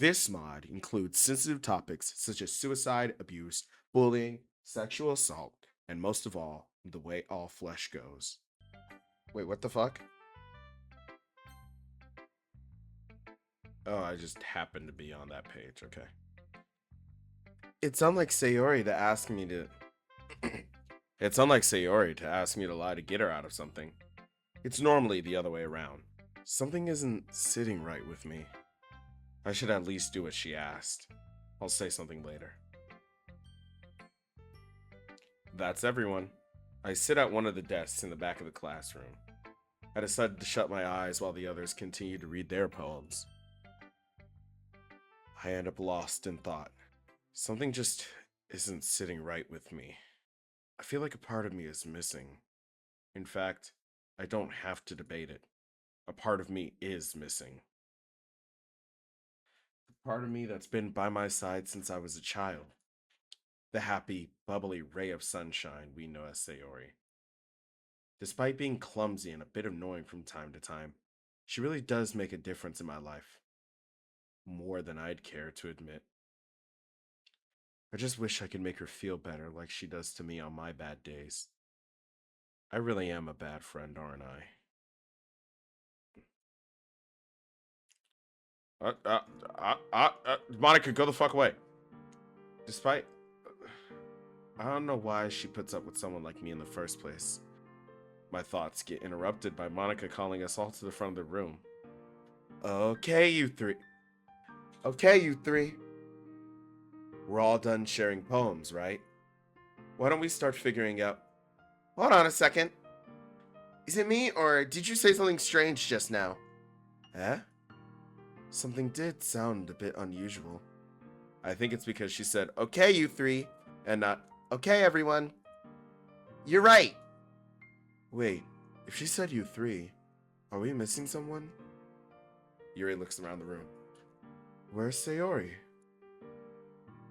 This mod includes sensitive topics such as suicide, abuse, bullying, sexual assault, and most of all, the way all flesh goes. Wait, what the fuck? Oh, I just happened to be on that page. Okay. It's unlike Sayori to ask me to. It's unlike Sayori to ask me to lie to get her out of something. It's normally the other way around. Something isn't sitting right with me. I should at least do what she asked. I'll say something later. That's everyone. I sit at one of the desks in the back of the classroom. I decided to shut my eyes while the others continue to read their poems. I end up lost in thought. Something just isn't sitting right with me. I feel like a part of me is missing. In fact, I don't have to debate it. A part of me is missing. The part of me that's been by my side since I was a child. The happy, bubbly ray of sunshine we know as Sayori. Despite being clumsy and a bit annoying from time to time, she really does make a difference in my life. More than I'd care to admit. I just wish I could make her feel better like she does to me on my bad days. I really am a bad friend, aren't I? Monica, go the fuck away. Despite... I don't know why she puts up with someone like me in the first place. My thoughts get interrupted by Monica calling us all to the front of the room. Okay, you three. Okay, you three. We're all done sharing poems, right? Why don't we start figuring out... Hold on a second. Is it me, or did you say something strange just now? Eh? Something did sound a bit unusual. I think it's because she said, okay, you three, and not, okay, everyone. You're right. Wait, if she said you three, are we missing someone? Yuri looks around the room. Where's Sayori?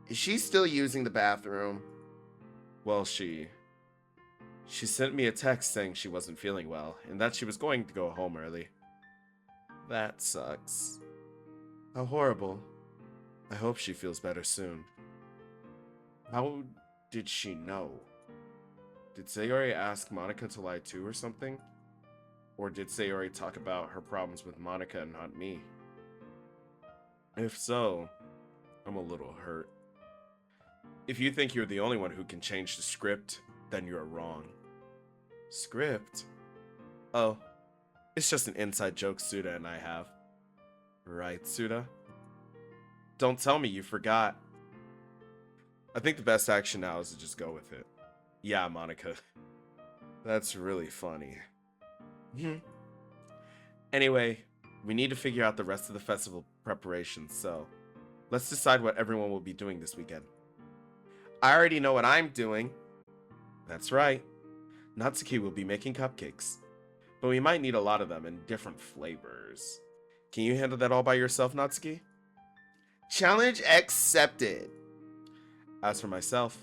Is she still using the bathroom? Well, she sent me a text saying she wasn't feeling well, and that she was going to go home early. That sucks. How horrible. I hope she feels better soon. How did she know? Did Sayori ask Monica to lie too or something? Or did Sayori talk about her problems with Monica and not me? If so, I'm a little hurt. If you think you're the only one who can change the script, then you're wrong. Script? Oh, it's just an inside joke Suda and I have. Right, Suda? Don't tell me you forgot. I think the best action now is to just go with it. Yeah, Monica. That's really funny. Anyway, we need to figure out the rest of the festival preparations, so let's decide what everyone will be doing this weekend. I already know what I'm doing. That's right. Natsuki will be making cupcakes, but we might need a lot of them in different flavors. Can you handle that all by yourself, Natsuki? Challenge accepted. As for myself,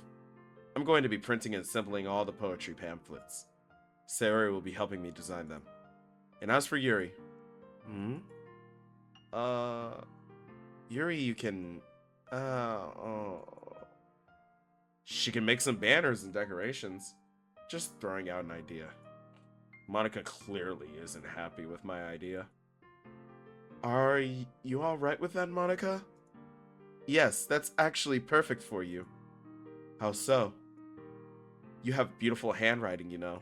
I'm going to be printing and assembling all the poetry pamphlets. Sayori will be helping me design them. And as for Yuri, Yuri, you can, she can make some banners and decorations. Just throwing out an idea. Monica clearly isn't happy with my idea. Are you alright with that, Monica? Yes, that's actually perfect for you. How so? You have beautiful handwriting, you know.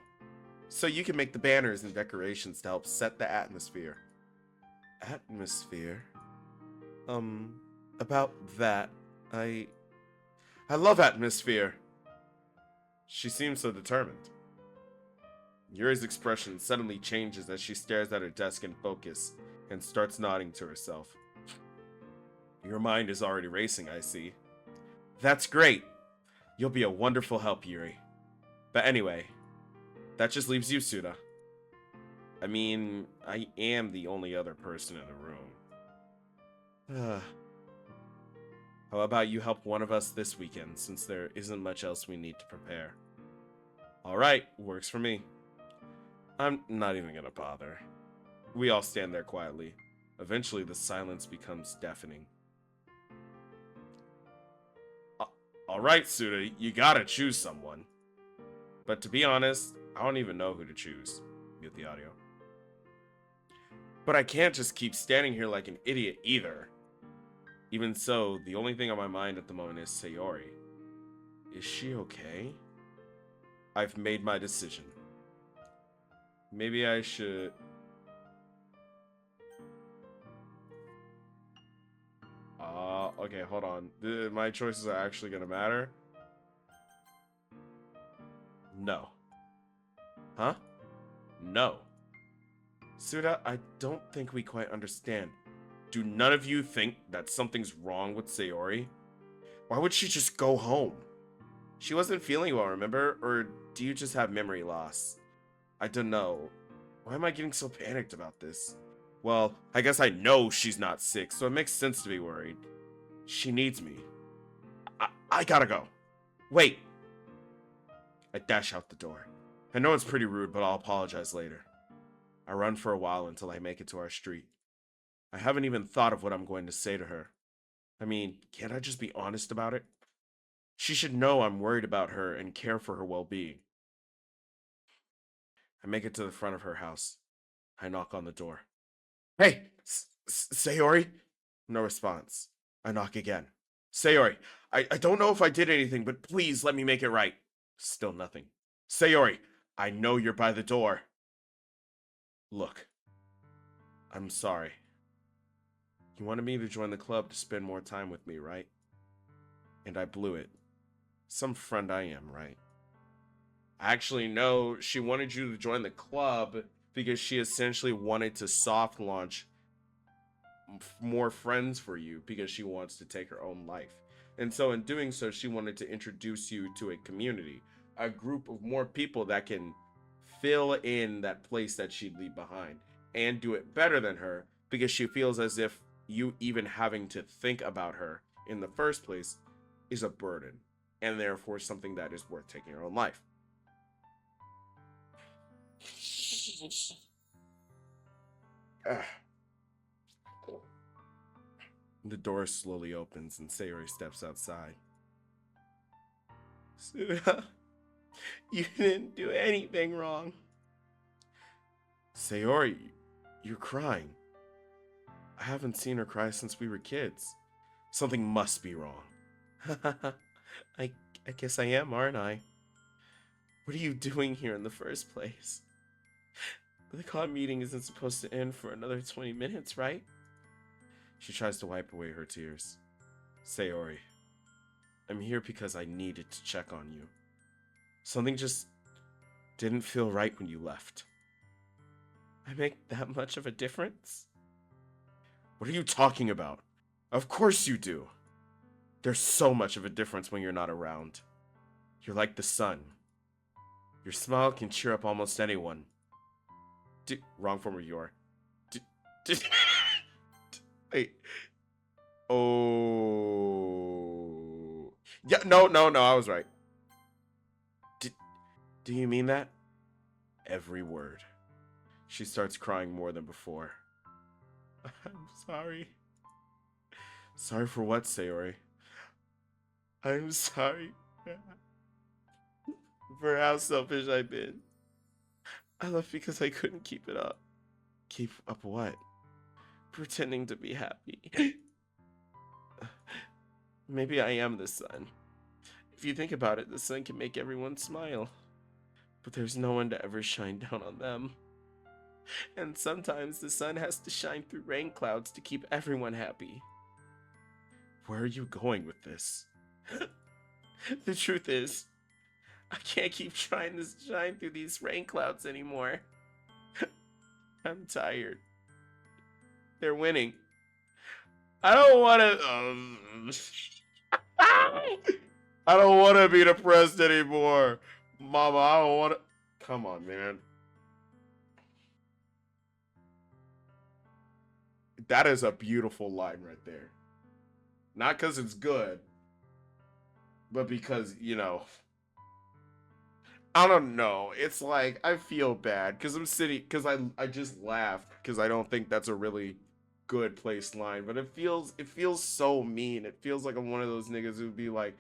So you can make the banners and decorations to help set the atmosphere. Atmosphere? About that, I love atmosphere. She seems so determined. Yuri's expression suddenly changes as she stares at her desk in focus and starts nodding to herself. Your mind is already racing, I see. That's great. You'll be a wonderful help, Yuri. But anyway, that just leaves you, Suda. I mean, I am the only other person in the room. How about you help one of us this weekend, since there isn't much else we need to prepare? Alright, works for me. I'm not even gonna bother. We all stand there quietly. Eventually, the silence becomes deafening. Alright, Suda, you gotta choose someone. But to be honest, I don't even know who to choose. Mute the audio. But I can't just keep standing here like an idiot either. Even so, the only thing on my mind at the moment is Sayori. Is she okay? I've made my decision. Maybe I should... okay, hold on. My choices are actually gonna matter? No. Huh? No. Suda, I don't think we quite understand. Do none of you think that something's wrong with Sayori? Why would she just go home? She wasn't feeling well, remember? Or do you just have memory loss? I don't know. Why am I getting so panicked about this? Well, I guess I know she's not sick, so it makes sense to be worried. She needs me. I gotta go. Wait. I dash out the door. I know it's pretty rude, but I'll apologize later. I run for a while until I make it to our street. I haven't even thought of what I'm going to say to her. I mean, can't I just be honest about it? She should know I'm worried about her and care for her well-being. I make it to the front of her house. I knock on the door. Hey, Sayori? No response. I knock again. Sayori, I don't know if I did anything, but please let me make it right. Still nothing. Sayori, I know you're by the door. Look, I'm sorry. You wanted me to join the club to spend more time with me, right? And I blew it. Some friend I am, right? Actually, no, she wanted you to join the club because she essentially wanted to soft launch more friends for you because she wants to take her own life. And so in doing so, she wanted to introduce you to a community, a group of more people that can fill in that place that she'd leave behind and do it better than her because she feels as if you even having to think about her in the first place is a burden and therefore something that is worth taking her own life. The door slowly opens and Sayori steps outside. Suda, you didn't do anything wrong. Sayori, you're crying. I haven't seen her cry since we were kids. Something must be wrong. I guess I am, aren't I? What are you doing here in the first place? The club meeting isn't supposed to end for another 20 minutes, right? She tries to wipe away her tears. Sayori, I'm here because I needed to check on you. Something just didn't feel right when you left. I make that much of a difference? What are you talking about? Of course you do. There's so much of a difference when you're not around. You're like the sun. Your smile can cheer up almost anyone. Wrong form of your. Wait. Oh. Yeah, no, I was right. Do you mean that? Every word. She starts crying more than before. I'm sorry. Sorry for what, Sayori? I'm sorry for how selfish I've been. I left because I couldn't keep it up. Keep up what? Pretending to be happy. Maybe I am the sun. If you think about it, the sun can make everyone smile. But there's no one to ever shine down on them. And sometimes the sun has to shine through rain clouds to keep everyone happy. Where are you going with this? The truth is, I can't keep trying to shine through these rain clouds anymore. I'm tired. They're winning. I don't want to... I don't want to be depressed anymore. Mama, I don't want to... Come on, man. That is a beautiful line right there. Not because it's good, but because, you know... I don't know. It's like, I feel bad because I'm sitting... Because I just laughed because I don't think that's a really good placed line. But it feels so mean. It feels like I'm one of those niggas who'd be like,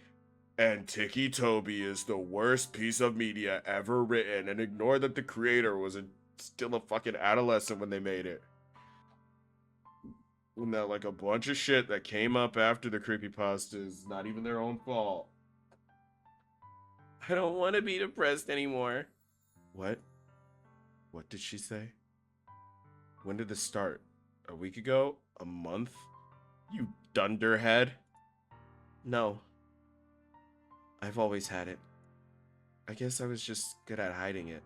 And Tiki Toby is the worst piece of media ever written, and ignore that the creator was still a fucking adolescent when they made it. And that, like, a bunch of shit that came up after the creepypasta is not even their own fault. I don't want to be depressed anymore. What? What did she say? When did this start? A week ago? A month? You dunderhead? No. I've always had it. I guess I was just good at hiding it.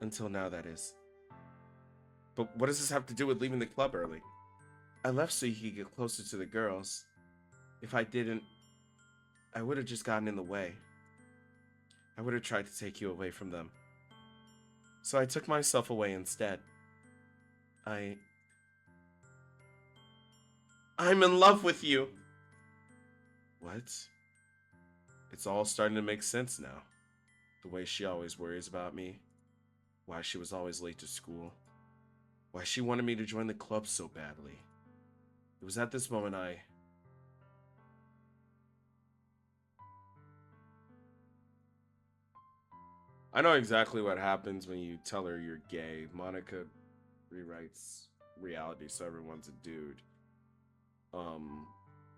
Until now, that is. But what does this have to do with leaving the club early? I left so you could get closer to the girls. If I didn't, I would have just gotten in the way. I would have tried to take you away from them. So I took myself away instead. I'm in love with you! What? It's all starting to make sense now. The way she always worries about me. Why she was always late to school. Why she wanted me to join the club so badly. It was at this moment I know exactly what happens when you tell her you're gay. Monica rewrites reality so everyone's a dude.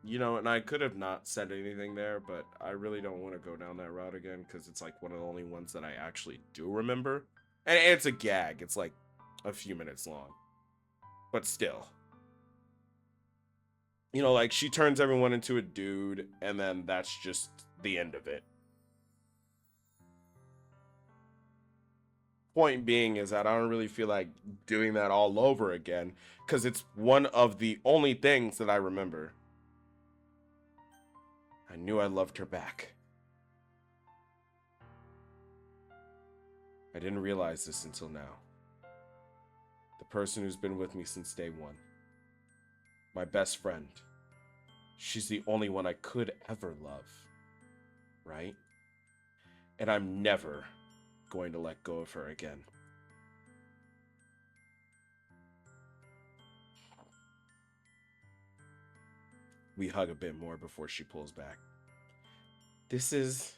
You know, and I could have not said anything there, but I really don't want to go down that route again because it's like one of the only ones that I actually do remember. And it's a gag. It's like a few minutes long. But still. You know, like she turns everyone into a dude and then that's just the end of it. Point being is that I don't really feel like doing that all over again because it's one of the only things that I remember. I knew I loved her back. I didn't realize this until now. The person who's been with me since day one. My best friend. She's the only one I could ever love. Right? And I'm never going to let go of her again. We hug a bit more before she pulls back. This is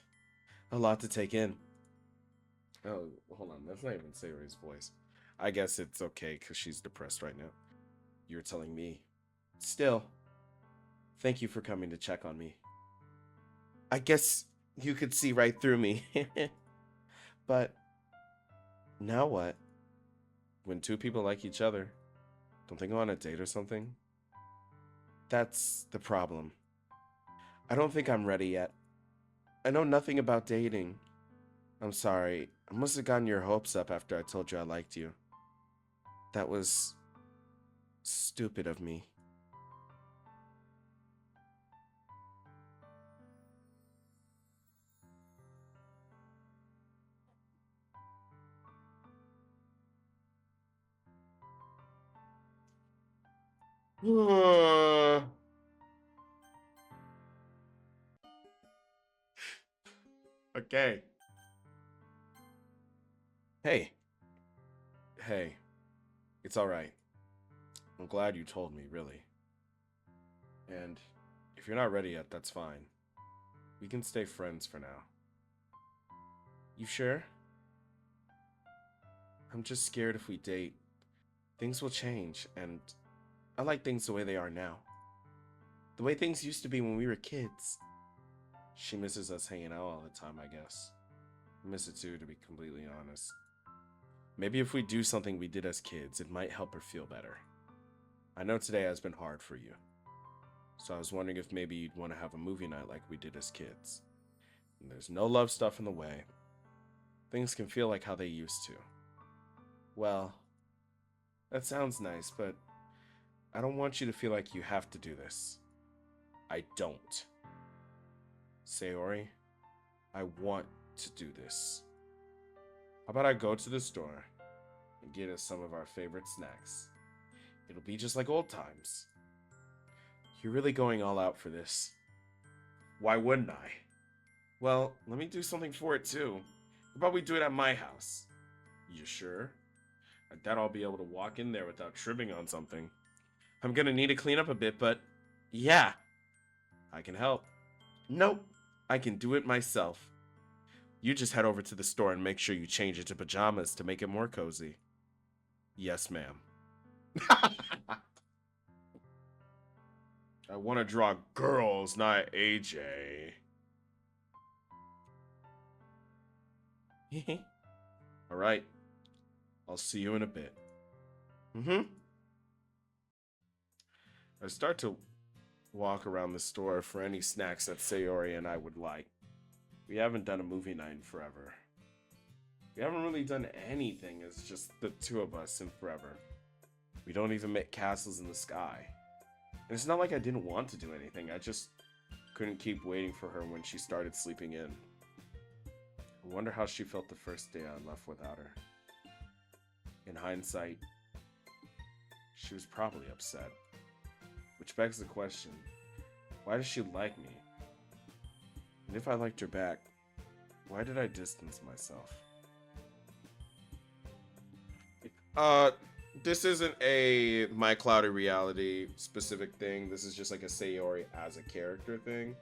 a lot to take in. Oh, hold on. That's not even Sayori's voice. I guess it's okay because she's depressed right now. You're telling me. Still, thank you for coming to check on me. I guess you could see right through me. But now what? When two people like each other, don't they go on a date or something? That's the problem. I don't think I'm ready yet. I know nothing about dating. I'm sorry. I must have gotten your hopes up after I told you I liked you. That was stupid of me. Okay. Hey. Hey. It's alright. I'm glad you told me, really. And if you're not ready yet, that's fine. We can stay friends for now. You sure? I'm just scared if we date, things will change, and I like things the way they are now. The way things used to be when we were kids. She misses us hanging out all the time, I guess. I miss it too, to be completely honest. Maybe if we do something we did as kids, it might help her feel better. I know today has been hard for you. So I was wondering if maybe you'd want to have a movie night like we did as kids. And there's no love stuff in the way. Things can feel like how they used to. Well, that sounds nice, but I don't want you to feel like you have to do this. I don't. Sayori, I want to do this. How about I go to the store and get us some of our favorite snacks? It'll be just like old times. You're really going all out for this. Why wouldn't I? Well, let me do something for it too. How about we do it at my house? You sure? I doubt I'll be able to walk in there without tripping on something. I'm gonna need to clean up a bit, but yeah, I can help. Nope, I can do it myself. You just head over to the store and make sure you change into pajamas to make it more cozy. Yes, ma'am. I want to draw girls, not AJ. All right. I'll see you in a bit. I start to walk around the store for any snacks that Sayori and I would like. We haven't done a movie night in forever. We haven't really done anything as just the two of us in forever. We don't even make castles in the sky. And it's not like I didn't want to do anything, I just couldn't keep waiting for her when she started sleeping in. I wonder how she felt the first day I left without her. In hindsight, she was probably upset. Which begs the question, why does she like me? And if I liked her back, why did I distance myself? This isn't a My Cloudy Reality specific thing. This is just like a Sayori as a character thing.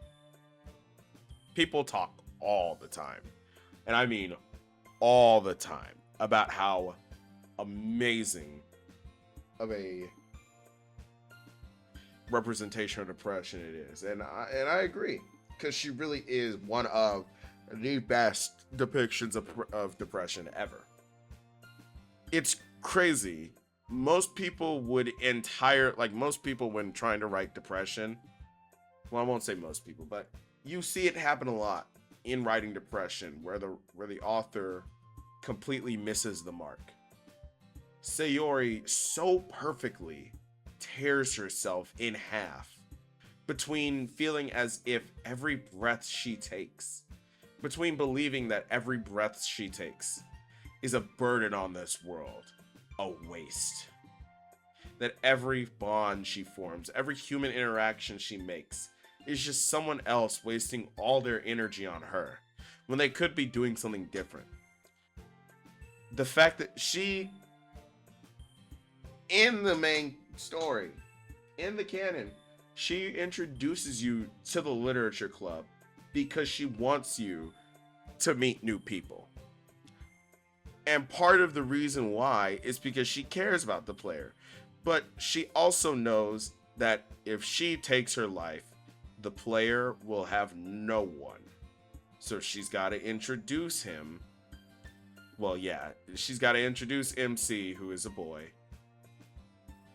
People talk all the time, and I mean all the time, about how amazing of a representation of depression it is, and I agree, because she really is one of the best depictions of depression ever. It's crazy. Most people would most people when trying to write depression, well, I won't say most people, but you see it happen a lot in writing depression, where the author completely misses the mark. Sayori so perfectly tears herself in half between feeling as if every breath she takes, between believing that every breath she takes is a burden on this world, a waste. That every bond she forms, every human interaction she makes, is just someone else wasting all their energy on her, when they could be doing something different. The fact that she, in the main story, in the canon, she introduces you to the literature club because she wants you to meet new people. And part of the reason why is because she cares about the player. But she also knows that if she takes her life, the player will have no one. So she's got to introduce him. Well, yeah, she's got to introduce MC, who is a boy.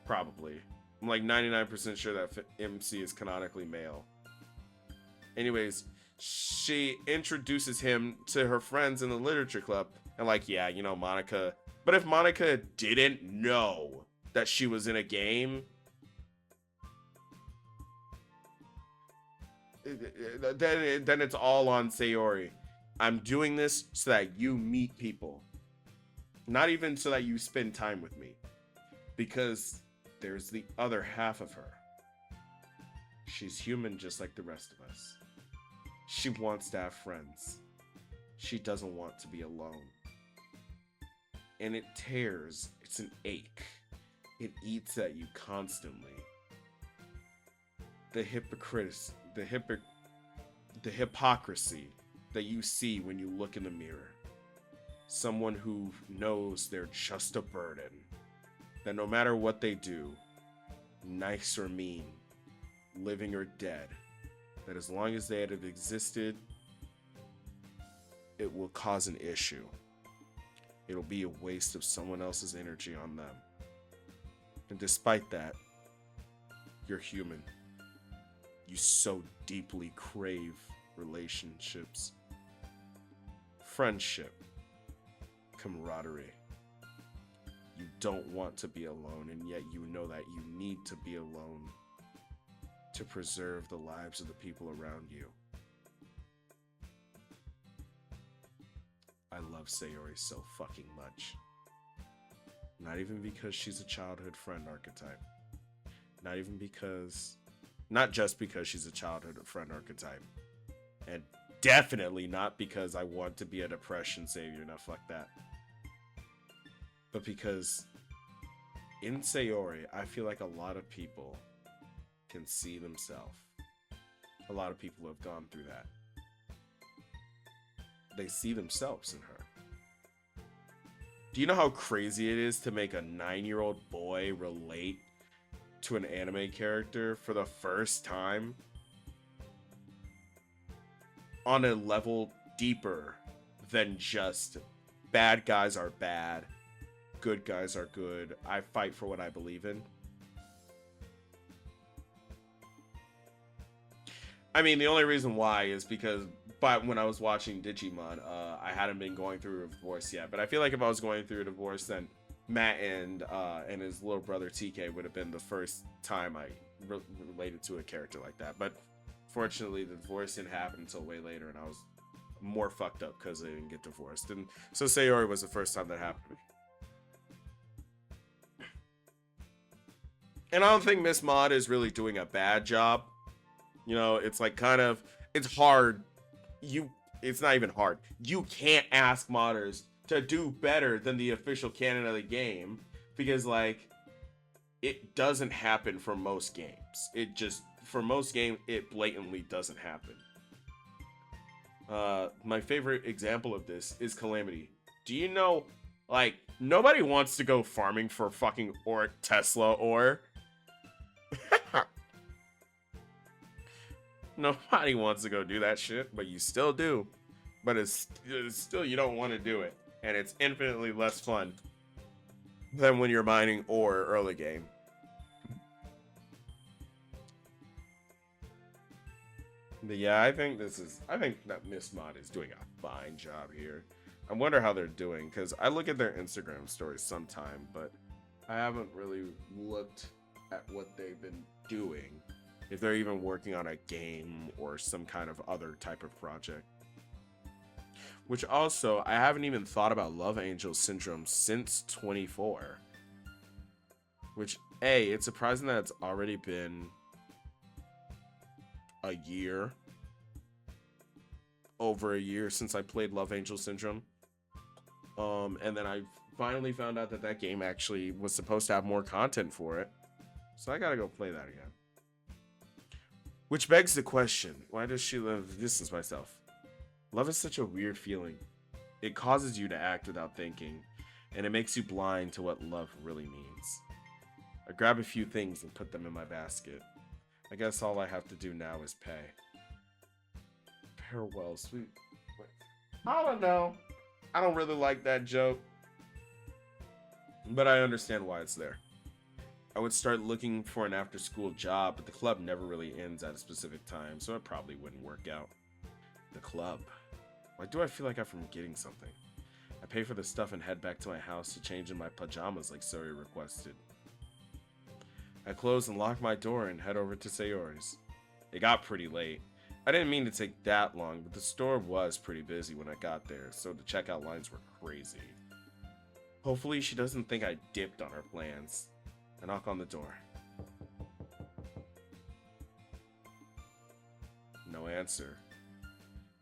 Probably. I'm like 99% sure that MC is canonically male. Anyways, she introduces him to her friends in the literature club. And like, yeah, you know, Monica. But if Monica didn't know that she was in a game, then it's all on Sayori. I'm doing this so that you meet people. Not even so that you spend time with me. Because there's the other half of her. She's human just like the rest of us. She wants to have friends. She doesn't want to be alone. And it tears. It's an ache. It eats at you constantly. The hypocrisy that you see when you look in the mirror. Someone who knows they're just a burden. That no matter what they do, nice or mean, living or dead, that as long as they have existed, it will cause an issue. It'll be a waste of someone else's energy on them. And despite that, you're human. You so deeply crave relationships, friendship, camaraderie. You don't want to be alone, and yet you know that you need to be alone to preserve the lives of the people around you. I love Sayori so fucking much. Not even because she's a childhood friend archetype. Not just because she's a childhood friend archetype. And definitely not because I want to be a depression savior. Now fuck that. But because in Sayori, I feel like a lot of people can see themselves. A lot of people have gone through that. they see themselves in her. Do you know how crazy it is to make a 9-year-old boy relate to an anime character for the first time on a level deeper than just bad guys are bad, good guys are good, I fight for what I believe in? I mean, the only reason why is because when I was watching Digimon, I hadn't been going through a divorce yet. But I feel like if I was going through a divorce, then Matt and his little brother TK would have been the first time I related to a character like that. But fortunately, the divorce didn't happen until way later, and I was more fucked up because I didn't get divorced. And so Sayori was the first time that happened to me. And I don't think Miss Mod is really doing a bad job. You know, it's like kind of, it's hard. It's not even hard. You can't ask modders to do better than the official canon of the game because, like, it doesn't happen for most games. For most games, it blatantly doesn't happen. My favorite example of this is Calamity. Do you know, like, nobody wants to go farming for fucking Tesla ore. Nobody wants to go do that shit, but you still do. But it's still, you don't want to do it. And it's infinitely less fun than when you're mining ore early game. But yeah, I think that Miss Mod is doing a fine job here. I wonder how they're doing, because I look at their Instagram stories sometime, but I haven't really looked at what they've been doing. If they're even working on a game or some kind of other type of project. Which also, I haven't even thought about Love Angel Syndrome since 24. Which, it's surprising that it's already been a year. Over a year since I played Love Angel Syndrome. And then I finally found out that that game actually was supposed to have more content for it. So I gotta go play that again. Which begs the question, why does she distance myself? Love is such a weird feeling. It causes you to act without thinking, and it makes you blind to what love really means. I grab a few things and put them in my basket. I guess all I have to do now is pay. Farewell, sweet. Wait. I don't know. I don't really like that joke. But I understand why it's there. I would start looking for an after-school job, but the club never really ends at a specific time, so it probably wouldn't work out. The club. Why do I feel like I'm forgetting something? I pay for the stuff and head back to my house to change in my pajamas like Sayori requested. I close and lock my door and head over to Sayori's. It got pretty late. I didn't mean to take that long, but the store was pretty busy when I got there, so the checkout lines were crazy. Hopefully she doesn't think I dipped on her plans. I knock on the door. No answer.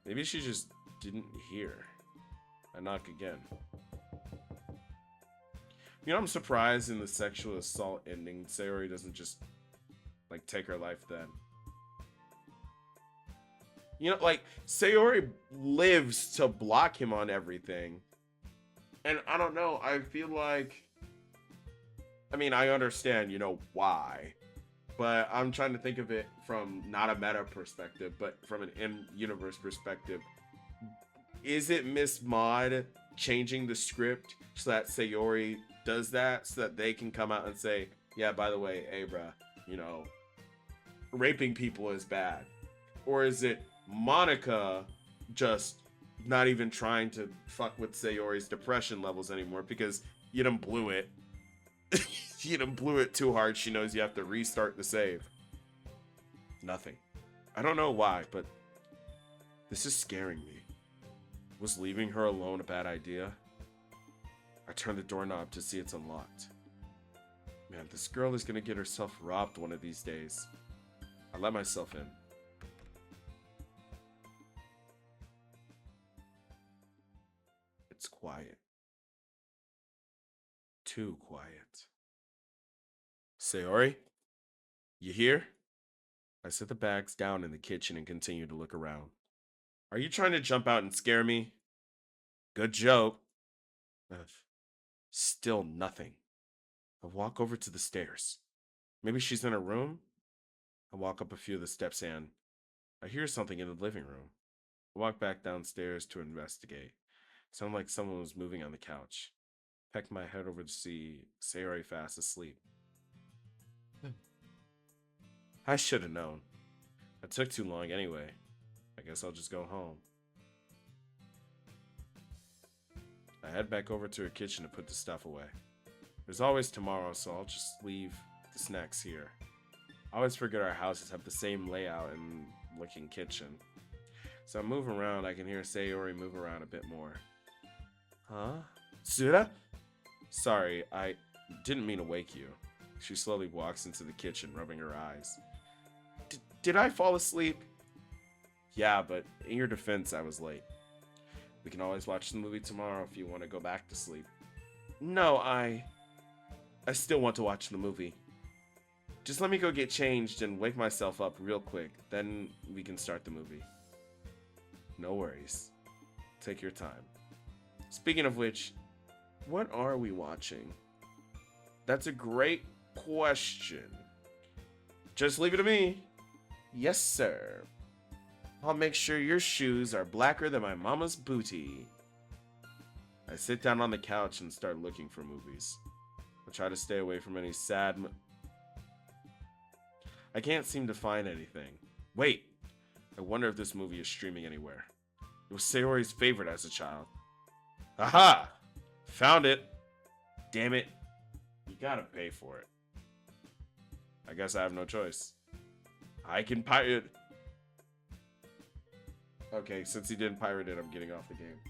Maybe she just didn't hear. I knock again. You know, I'm surprised in the sexual assault ending, Sayori doesn't just, like, take her life then. You know, like, Sayori lives to block him on everything. And I don't know, I feel like... I mean, I understand, you know, why. But I'm trying to think of it from not a meta perspective, but from an in-universe perspective. Is it Miss Mod changing the script so that Sayori does that, so that they can come out and say, yeah, by the way, Abra, you know, raping people is bad? Or is it Monica just not even trying to fuck with Sayori's depression levels anymore because you done blew it? You done blew it too hard. She knows you have to restart the save. Nothing. I don't know why, but this is scaring me. Was leaving her alone a bad idea? I turn the doorknob to see it's unlocked. Man, this girl is gonna get herself robbed one of these days. I let myself in. It's quiet. Too quiet. Sayori? You here? I set the bags down in the kitchen and continue to look around. Are you trying to jump out and scare me? Good joke. Ugh. Still nothing. I walk over to the stairs. Maybe she's in her room? I walk up a few of the steps and I hear something in the living room. I walk back downstairs to investigate. Sounded like someone was moving on the couch. Peck my head over to see Sayori fast asleep. I should have known. It took too long anyway. I guess I'll just go home. I head back over to her kitchen to put the stuff away. There's always tomorrow, so I'll just leave the snacks here. I always forget our houses have the same layout and looking kitchen. So I'm moving around, I can hear Sayori move around a bit more. Huh? Sura? Sorry, I didn't mean to wake you. She slowly walks into the kitchen, rubbing her eyes. Did I fall asleep? Yeah, but in your defense, I was late. We can always watch the movie tomorrow if you want to go back to sleep. No, I still want to watch the movie. Just let me go get changed and wake myself up real quick, then we can start the movie. No worries. Take your time. Speaking of which, what are we watching? That's a great question. Just leave it to me. Yes, sir. I'll make sure your shoes are blacker than my mama's booty. I sit down on the couch and start looking for movies. I try to stay away from any sad I can't seem to find anything. Wait, I wonder if this movie is streaming anywhere. It was Sayori's favorite as a child. Aha! Found it. Damn it. You gotta pay for it. I guess I have no choice. I can pirate. Okay, since he didn't pirate it, I'm getting off the game.